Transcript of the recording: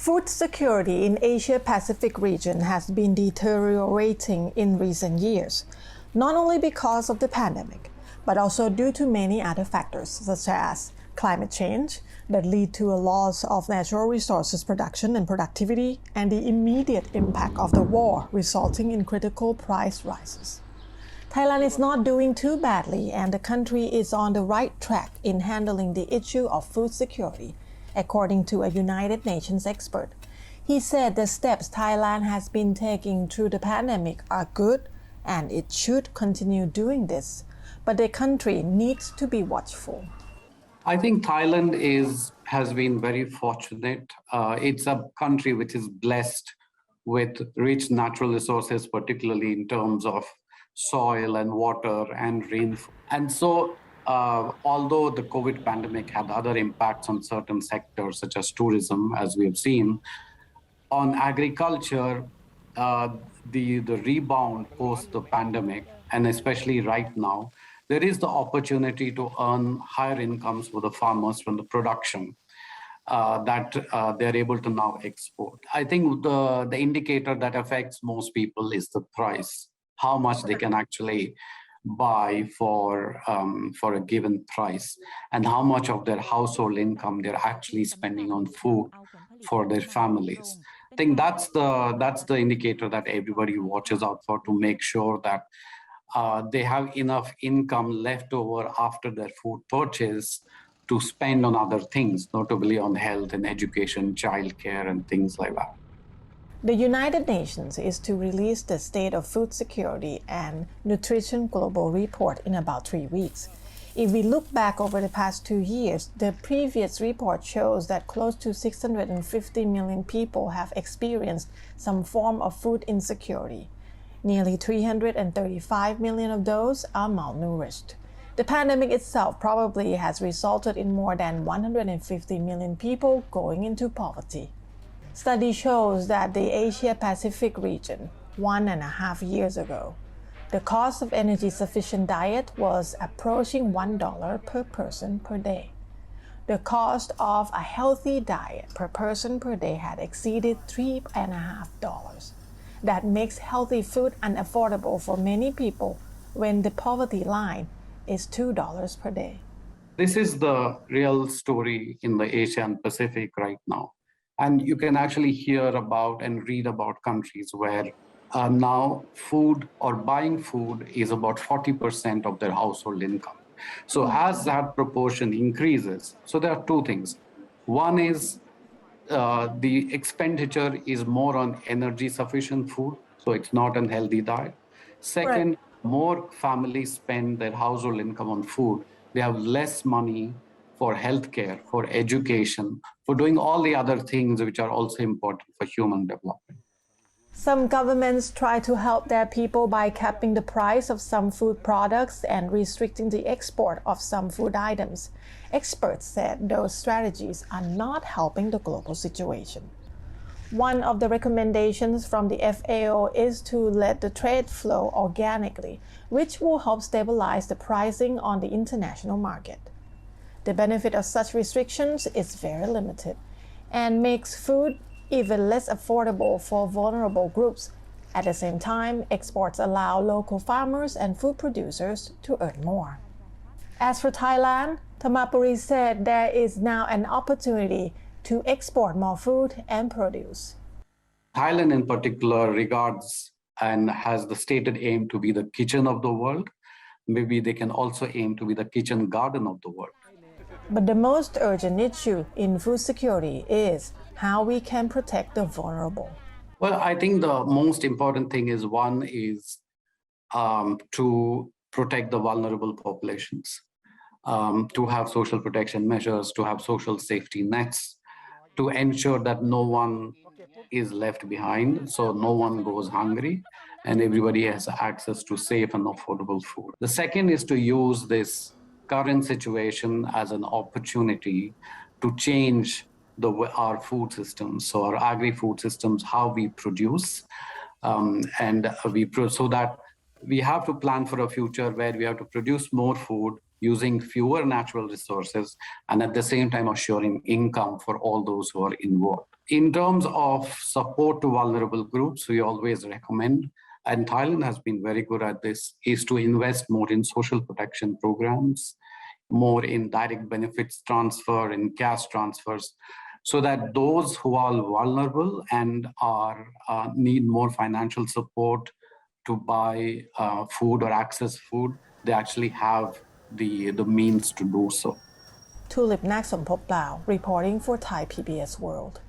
Food security in Asia-Pacific region has been deteriorating in recent years, not only because of the pandemic, but also due to many other factors such as climate change that lead to a loss of natural resources production and productivity, and the immediate impact of the war resulting in critical price rises. Thailand is not doing too badly, and the country is on the right track in handling the issue of food security, according to a United Nations expert. He said the steps Thailand has been taking through the pandemic are good, and it should continue doing this, but the country needs to be watchful. I think Thailand has been very fortunate. It's a country which is blessed with rich natural resources, particularly in terms of soil and water and rainfall. And so, although the COVID pandemic had other impacts on certain sectors, such as tourism, as we have seen, on agriculture, the rebound post the pandemic, and especially right now, there is the opportunity to earn higher incomes for the farmers from the production that they're able to now export. I think the indicator that affects most people is the price, how much they can actually buy for a given price, and how much of their household income they're actually spending on food for their families. I think that's the indicator that everybody watches out for, to make sure that they have enough income left over after their food purchase to spend on other things, notably on health and education, childcare, and things like that. The United Nations is to release the State of Food Security and Nutrition Global Report in about 3 weeks. If we look back over the past 2 years, the previous report shows that close to 650 million people have experienced some form of food insecurity. Nearly 335 million of those are malnourished. The pandemic itself probably has resulted in more than 150 million people going into poverty. Study shows that the Asia-Pacific region, 1.5 years ago, the cost of energy-sufficient diet was approaching $1 per person per day. The cost of a healthy diet per person per day had exceeded $3.50. That makes healthy food unaffordable for many people when the poverty line is $2 per day. This is the real story in the Asian Pacific right now. And you can actually hear about and read about countries where now food or buying food is about 40% of their household income. So as that proportion increases, so there are two things. One is the expenditure is more on energy sufficient food, so it's not an healthy diet. Second, more families spend their household income on food. They have less money for healthcare, for education, for doing all the other things which are also important for human development. Some governments try to help their people by capping the price of some food products and restricting the export of some food items. Experts said those strategies are not helping the global situation. One of the recommendations from the FAO is to let the trade flow organically, which will help stabilize the pricing on the international market. The benefit of such restrictions is very limited and makes food even less affordable for vulnerable groups. At the same time, exports allow local farmers and food producers to earn more. As for Thailand, Thamapuri said there is now an opportunity to export more food and produce. Thailand in particular regards and has the stated aim to be the kitchen of the world. Maybe they can also aim to be the kitchen garden of the world. But the most urgent issue in food security is how we can protect the vulnerable. Well, I think the most important thing is one is to protect the vulnerable populations, to have social protection measures, to have social safety nets, to ensure that no one is left behind, so no one goes hungry, and everybody has access to safe and affordable food. The second is to use this current situation as an opportunity to change our food systems, so our agri-food systems, how we produce, so that we have to plan for a future where we have to produce more food using fewer natural resources, and at the same time assuring income for all those who are involved. In terms of support to vulnerable groups, we always recommend, and Thailand has been very good at this, is to invest more in social protection programs, more in direct benefits transfer, in cash transfers, so that those who are vulnerable and are need more financial support to buy food or access food, they actually have the means to do so. Tulip Naksomphop Lao, reporting for Thai PBS World.